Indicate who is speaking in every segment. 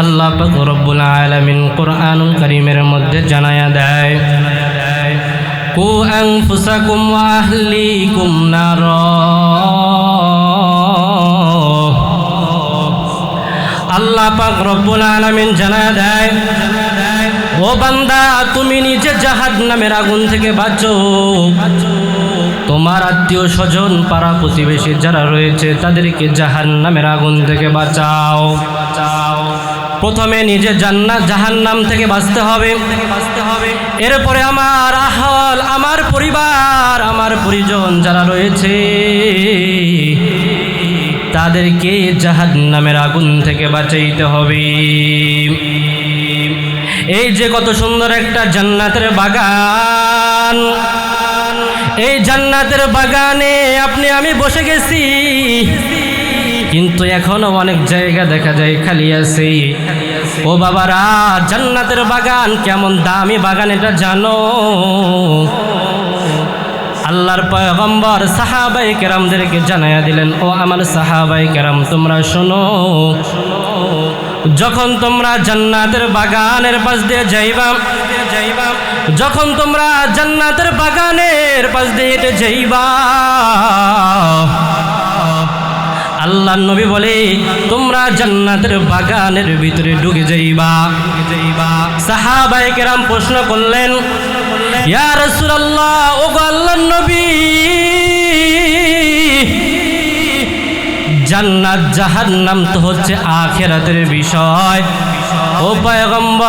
Speaker 1: আল্লাহ পাক রব্বুল আলামিন কুরআনুল কারীমের মধ্যে জানায়া দেয়, কু আনফুসাকুম ওয়া আহলিকুম নারা। আল্লাহ পাক রব্বুল আলামিন জানায়া দেয়, ও বান্দা তুমি নিজে জাহান্নামের আগুন থেকে বাঁচো, তোমার আত্মীয় স্বজন পাড়া প্রতিবেশী যারা রয়েছে তাদেরকে জাহান্নামের আগুন থেকে বাঁচাও। প্রথমে নিজে জাহান্নাম থেকে বাঁচতে হবে, এরপরে আমার আহল, আমার পরিবার, আমার পরিজন যারা রয়েছে তাদেরকে জাহান্নামের আগুন থেকে বাঁচাইতে হবে। এই যে কত সুন্দর একটা জান্নাতের বাগান, এই জান্নাতের বাগানে আপনি আমি বসে গেছি, কিন্তু এখনো অনেক জায়গা দেখা যায় খালি আছে। ও বাবারা, জান্নাতের বাগান কেমন দামি বাগান এটা জানো? আল্লাহর পয়গম্বর সাহাবায়ে কেরামদেরকে জানায়া দিলেন, ও আমার সাহাবায়ে কেরাম তোমরা শোনো, যখন তোমরা জান্নাতের বাগানের পাশ দিয়ে যাইবা, যখন তোমরা জান্নাতের বাগানের পাশ দিয়ে হেঁটে যাইবা, আল্লাহর নবী বলে তোমরা জান্নাতের বাগানের ভিতরে ঢুকে যাইবা। সাহাবায়ে কেরাম প্রশ্ন করলেন, ইয়া রাসূলুল্লাহ, ও গো আল্লাহর নবী, জান্নাত জাহান্নাম তো হচ্ছে আখিরাতের বিষয়, ও পয়গম্বর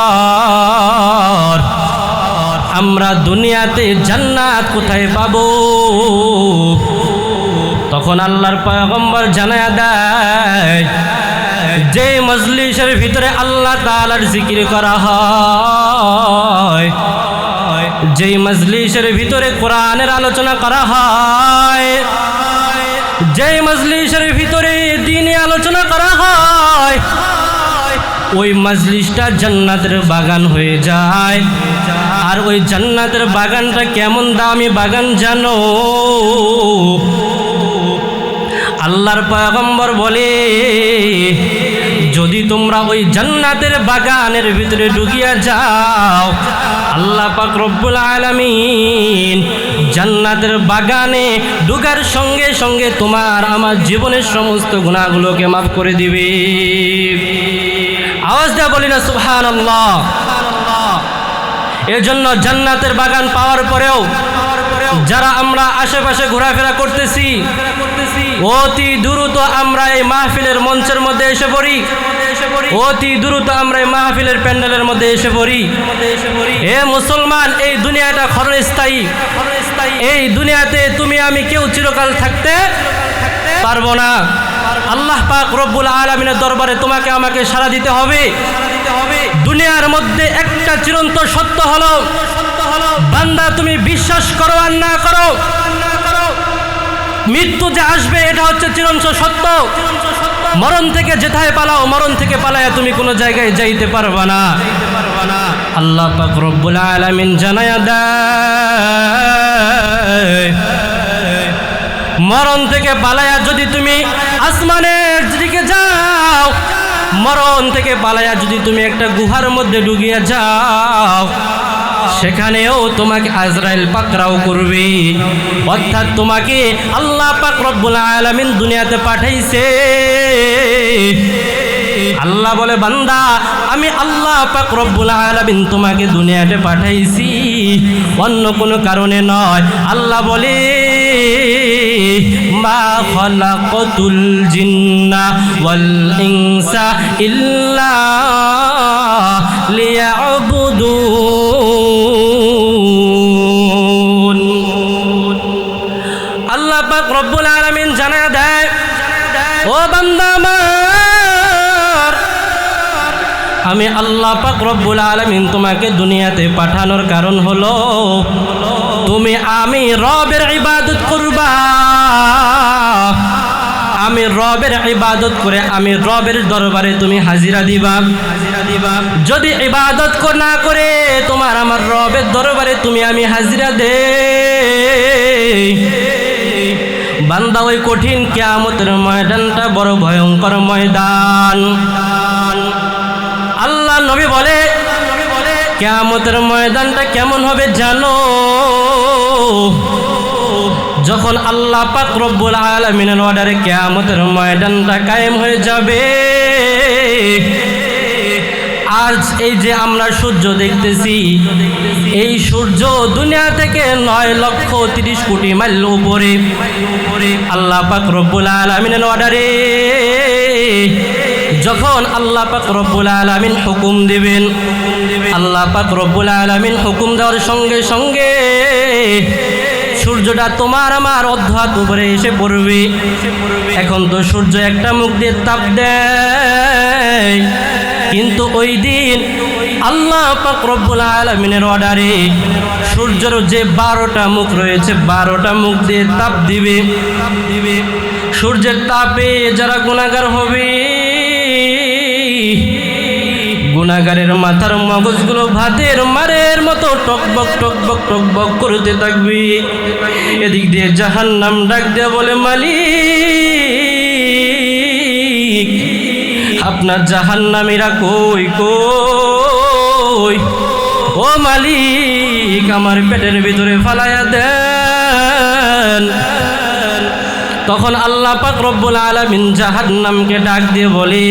Speaker 1: আমরা দুনিয়াতে জান্নাত কোথায় পাবো? তখন আল্লাহর পয়গম্বর জানায়া দেয়, যে মজলিসের ভিতরে আল্লাহ তাআলার জিকির করা হয়, যেই মজলিসের ভিতরে কোরআনের আলোচনা করা হয়, যেই মজলিসের ভিতরে দ্বীনি আলোচনা করা হয়, ওই মজলিসটা জান্নাতের বাগান হয়ে যায়। আর ওই জান্নাতের বাগানটা কেমন দামি বাগান জানো? আল্লাহর পয়গম্বর বলে, যদি তোমরা ওই জান্নাতের বাগানের ভিতরে ঢুকিয়া যাও, আল্লাহ পাক রব্বুল আলামিন জান্নাতের বাগানে ঢুকার সঙ্গে সঙ্গে তোমার আমার জীবনের সমস্ত গুনাহগুলোকে মাফ করে দিবে। আওয়াজ দেয়া বলি না সুবহানাল্লাহ। এজন্য জান্নাতের বাগান পাওয়ার পরেও যারা আমরা আশেপাশে ঘোরাফেরা করতেছি, অতি দ্রুত আমরা এই মাহফিলের মঞ্চের মধ্যে এসে পড়ি, অতি দ্রুত আমরা এই মাহফিলের প্যান্ডেলের মধ্যে এসে পড়ি। এ মুসলমান, এই দুনিয়াটা ক্ষণস্থায়ী, এই দুনিয়াতে তুমি আমি কেউ চিরকাল থাকতে পারবো না। আল্লাহ পাক রব্বুল আলামিনের দরবারে তোমাকে আমাকে সাড়া দিতে হবে। দুনিয়ার মধ্যে একটা চিরন্ত সত্য হলো, বান্দা তুমি বিশ্বাস করো আর না করো, মৃত্যু যে আসবে এটা হচ্ছে চিরন্ত সত্য। মরণ থেকে যেথায় পালাও, মরণ থেকে পালায়া তুমি কোনো জায়গায় যাইতে পারবা না। আল্লাহ পাক রব্বুল আলামিন জানায়া দেয়, মরণ থেকে পালায়া যদি তুমি আসমানের দিকে যাও, মরণ থেকে পালায়া যদি তুমি একটা গুহার মধ্যে ঢুকিয়া যাও, সেখানেও তোমাকে আজরাইল পাকড়াও করবে। অর্থাৎ তোমাকে আল্লাহ পাক রব্বুল আলামিন দুনিয়াতে পাঠাইছে। আল্লাহ বলে, বান্দা আমি আল্লাহ পাক রব্বুল আলামিন তোমাকে দুনিয়াতে পাঠাইছি অন্য কোনো কারণে নয়। আল্লাহ বলে, মা খালাকাতুল জিন্না ওয়াল ইনসা ইল্লা লিয়াবুদুন। আল্লাহ পাক রব্বুল আলামিন জানায়া দেয়, ও বান্দা আমার, আমি আল্লাহ পাক রব্বুল আলামিন তোমাকে দুনিয়াতে পাঠানোর কারণ হলো তুমি আমি রবের ইবাদত করবা। আমি রবের ইবাদত করে আমি রবের দরবারে তুমি হাজিরা দিবা। যদি ইবাদত না করে তোমার আমার রবের দরবারে তুমি আমি হাজিরা দে, বান্দা ওই কঠিন কিয়ামতের ময়দানটা বড় ভয়ঙ্কর ময়দান। নবী বলে কিয়ামতের ময়দানটা কেমন হবে জানো? যখন আল্লাহ পাক রব্বুল আলামিনের অর্ডারে কিয়ামতের ময়দানটা কায়েম হয়ে যাবে। আজ এই যে আমরা সূর্য দেখতেছি, এই সূর্য দুনিয়া থেকে 9,30,00,000 মাইল উপরে। আল্লাহ পাক রব্বুল আলামিনের অর্ডারে যখন আল্লাহ পাক রব্বুল আলামিন হুকুম দিবেন, আল্লাহ পাক রব্বুল আলামিন হুকুম দেওয়ার সঙ্গে সঙ্গে সূর্যটা তোমার আমার অর্ধহাত উপরে এসে পড়বে। এখন তো সূর্য একটা মুখ দিয়ে তাপ দেয়, কিন্তু ওই দিন আল্লাহ পাক রব্বুল আলামিনের অর্ডারে সূর্যের যে 12টা মুখ রয়েছে 12টা মুখ দিয়ে তাপ দিবে। সূর্যের তাপে যারা গুনাহগার হবে, গুনাহগারের মাথার মগজগুলো ভাতের মারের মতো টকবক টকবক টকবক করতে থাকবে। এদিক দিয়ে জাহান্নাম ডাক দিয়ে বলে, মালিক আপনার জাহান্নামীরা কই কই? ও মালিক আমার পেটের ভিতরে ফালাইয়া দেন। তখন আল্লাহ পাক রব্বুল আলামিন জাহান্নামকে ডাক দিয়ে বলে,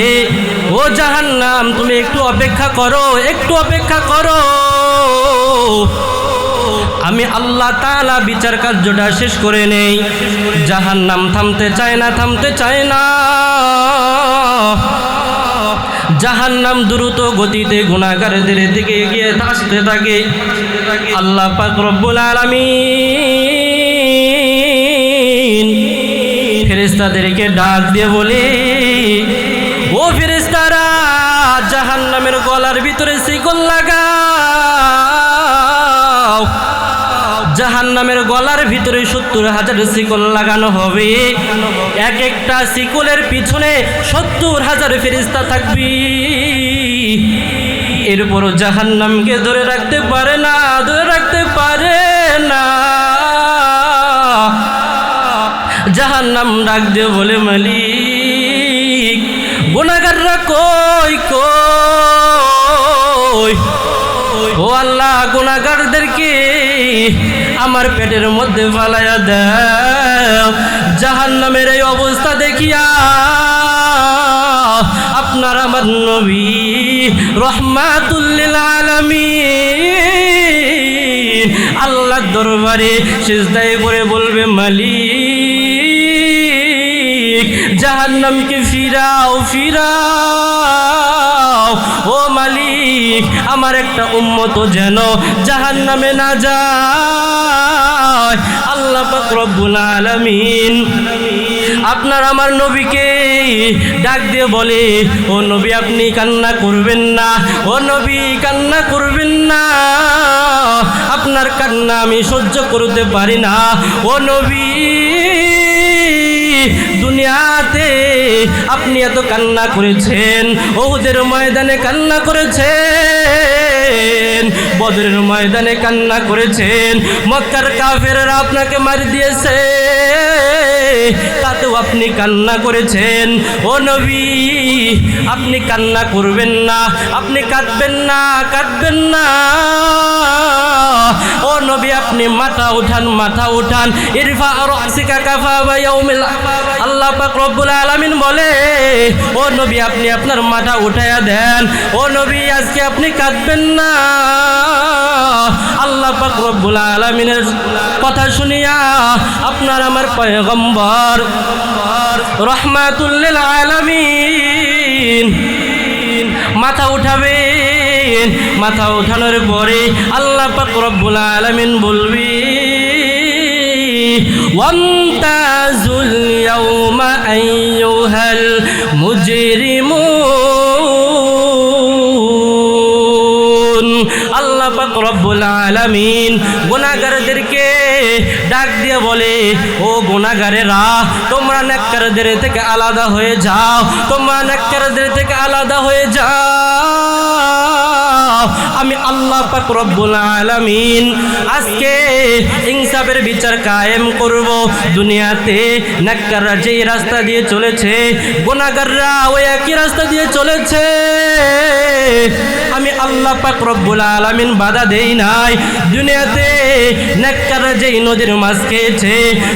Speaker 1: ও জাহান্নাম তুমি একটু অপেক্ষা করো, একটু অপেক্ষা করো, আমি আল্লাহ তাআলা বিচার কার্যটা শেষ করে নেই। জাহান্নাম থামতে চায় না, থামতে চায় না। জাহান্নাম দ্রুত গতিতে গুনাহগারদের দিকে এগিয়ে আসতে থাকে। আল্লাহ পাক রব্বুল আলামিন ফেরেশতাদেরকে ডাক দিয়ে বলে, ও ফেরেশতারা জাহান্নামের গলার ভিতরে শিকল লাগাও। জাহান্নামের গলার ভিতরে 70,000 শিকল লাগানো হবে। এক একটা শিকলের পিছনে 70,000 ফেরেশতা থাকবে। এরপরও জাহান্নামকে ধরে রাখতে পারে না, ধরে রাখতে পারে না। জাহান্নাম ডাক দিয়ে বলে, মালিক গুনাহগাররা কই কই? ও আল্লাহ গুনাহগারদেরকে আমার পেটের মধ্যে ফালাইয়া দাও। জাহান্নামের এই অবস্থা দেখিয়া আপনার আমার নবী রহমাতুল লিল আলামিন আল্লাহর দরবারে সিজদায় করে বলবে, মালিক জাহান্নামকে ফিরাও ফিরাও। ও মালিক আমার একটা উম্মত যেন জাহান্নামে না যায়। আল্লাহ পাক রব্বুল আলামিন আপনার আমার নবীকে ডাক দিয়ে বলে, ও নবী আপনি কান্না করবেন না, ও নবী কান্না করবেন না, আপনার কান্না আমি সহ্য করতে পারি না। ও নবী দুনিয়াতে আপনি এত কান্না করেছেন, উহুদের ময়দানে কান্না করেছেন, বদরের ময়দানে কান্না করেছেন, মক্কার কাফেররা আপনাকে মারি দিয়েছে, তাতেও আপনি কান্না করেছেন। ও নবী আপনি কান্না করবেন না, আপনি কাঁদবেন না, কাঁদবেন না। ও নবী আপনি মাথা উঠান, মাথা উঠান। ইরফা রাসিকা কাফা ইয়াউমিল। আল্লাহ পাক রব্বুল আলামিন বলে, ও নবী আপনি আপনার মাথা উঠায়া দেন। ও নবী আজকে আপনি কাঁদবেন না। আল্লাহ পাক রব্বুল আলামিনের কথা শুনিয়া আপনার আমার পয়গম্বর রহমাতুল লিল আলামিন মাথা উঠাবেন। মাথা উঠানোর পরে আল্লাহ পাক রব্বুল আলামিন বলবি, ওয়ামতাজুল ইয়াউমা আইয়ুহাল মুজরিমুন। আল্লাহ পাক রব্বুল আলামিন গুনাহগারদেরকে ডাক দিয়ে বলে, ও গুনাহগারেরা তোমরা নেককারদের থেকে আলাদা হয়ে যাও, তোমরা নেককারদের থেকে আলাদা হয়ে যাও। আমি আল্লাহ পাক রব্বুল আলামিন আজকে ইনসাফের বিচার কায়েম করব। দুনিয়াতে নেককাররা যেই রাস্তা দিয়ে চলেছে, গুনাহগাররা ওই একই রাস্তা দিয়ে চলেছে। আমি আল্লাহ পাক রব্বুল আলামিন বাধা দেই নাই। দুনিয়াতে নেককাররা যেই নদীর মাছ খেয়েছে,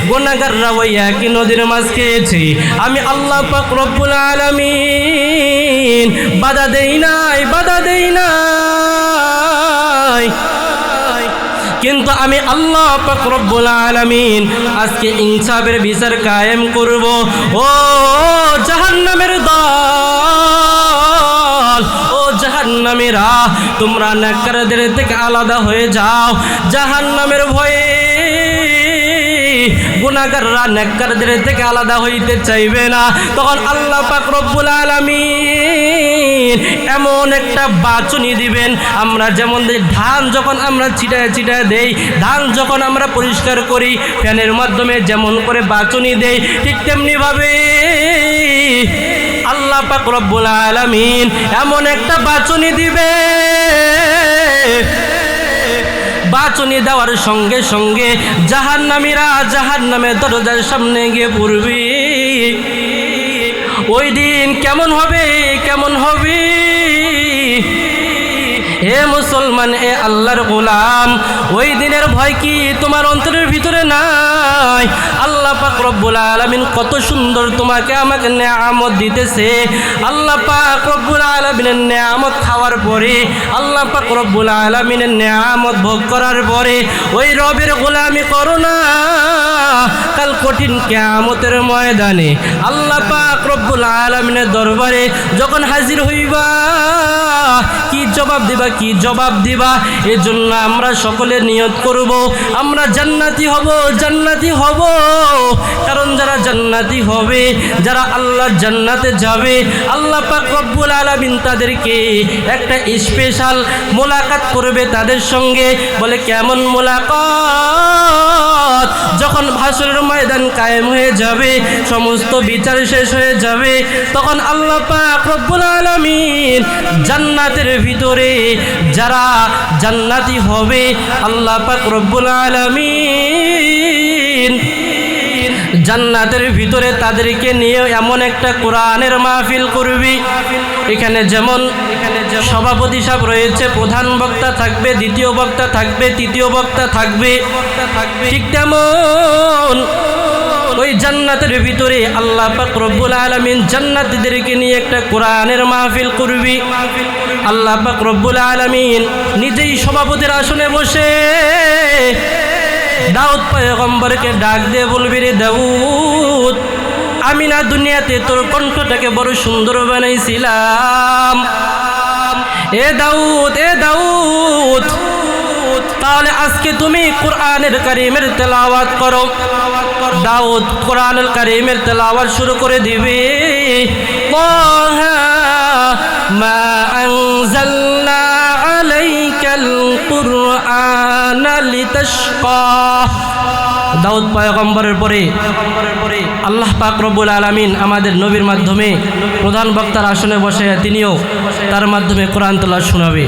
Speaker 1: গুনাহগাররা ওই একই নদীর মাছ খেয়েছে। আমি আল্লাহ পাক রব্বুল আলামিন বাধা দেই নাই, বাধা দেই নাই। কিন্তু আমি আল্লাহ পাক রব্বুল আলামিন আজকে ইনসাফের বিচার কায়েম করব। ও জাহান্নামের দল, ও জাহান্নামীরা, তোমরা নেককারদের থেকে আলাদা হয়ে যাও। জাহান্নামের ভয়ে গুনাহগাররা নেককারদের থেকে আলাদা হইতে চাইবে না। তখন আল্লাহ পাক রব্বুল আলামিন এমন একটা বাচনি দিবেন। আমরা যেমন ধান যখন আমরা ছিটায় ছিটায় দেই, ধান যখন আমরা পরিষ্কার করি ফ্যানের মাধ্যমে যেমন করে বাচনি দেই, ঠিক তেমনিভাবে আল্লাহ পাক রব্বুল আলামিন এমন একটা বাচনি দিবে। বাচনি দেওয়ার সঙ্গে সঙ্গে জাহান্নামীরা জাহান্নামের দরজার সামনে গিয়ে পড়বে। ওই দিন কেমন হবে, কেমন হবে? হে মুসলমান, এ আল্লাহর গোলাম, ওই দিনের ভয় কি তোমার অন্তরের ভিতরে নাই? আল্লাহ পাক রব্বুল আলামিন কত সুন্দর তোমাকে আমাকে নেয়ামত দিতেছে। আল্লাহ পাক রব্বুল আলামিনের নেয়ামত খাওয়ার পরে, আল্লাহ পাক রব্বুল আলামিনের নেয়ামত ভোগ করার পরে ওই রবের গোলামি করো না। কাল কঠিন কিয়ামতের ময়দানে আল্লাহ পাক রব্বুল আলামিনের দরবারে যখন হাজির হইবা, কি জবাব দিবা, কি জবাব দিবা? এজন্য আমরা সকলে নিয়ত করব আমরা জান্নাতি হব, জান্নাতি হব। কারণ যারা জান্নাতি হবে, যারা আল্লাহর জান্নাতে যাবে, আল্লাহ পাক রব্বুল আলামিন তাদেরকে একটা স্পেশাল মোলাকাত করবে তাদের সঙ্গে। বলে কেমন মোলাকাত? যখন হাসরের ময়দান কায়েম হয়ে যাবে, সমস্ত বিচার শেষ হয়ে যাবে, তখন আল্লাহ পাক রব্বুল আলামিন জান্নাতের ভিতরে যারা জান্নাতি হবে, আল্লাহ পাক রব্বুল আলামিন জান্নাতের ভিতরে তাদেরকে নিয়ে এমন একটা কোরআনের মাহফিল করবি। এখানে যেমন সভাপতি সাহেব রয়েছে, প্রধান বক্তা থাকবে, দ্বিতীয় বক্তা থাকবে, তৃতীয় বক্তা থাকবে, ঠিক তেমন ওই জান্নাতের ভিতরে আল্লাহ পাক রব্বুল আলামিন জান্নাতীদেরকে নিয়ে একটা কোরআনের মাহফিল করবি। আল্লাহ পাক রব্বুল আলামিন নিজেই সভাপতির আসনে বসে দাউদ পয়গম্বরকে ডাক দিয়ে বলবি, রে দাউদ, আমি না দুনিয়াতে তোর কণ্ঠটাকে বড় সুন্দর বানাইছিলাম। এ দাউদ, এ দাউদ, তাহলে আজকে তুমি কোরআনের কারীমের তেলাওয়াত করো। দাউদ কোরআনুল কারীমের তেলাওয়াত শুরু করে দিবে। মা আনজালনা আলাইকাল কুরআনা লিতাশকা। দাউদ পয়গম্বরের পরে আল্লাহ পাক রব্বুল আলামিন আমাদের নবীর মাধ্যমে প্রধান বক্তার আসনে বসে তিনিও তার মাধ্যমে কোরআন তেলাওয়াত শোনাবে।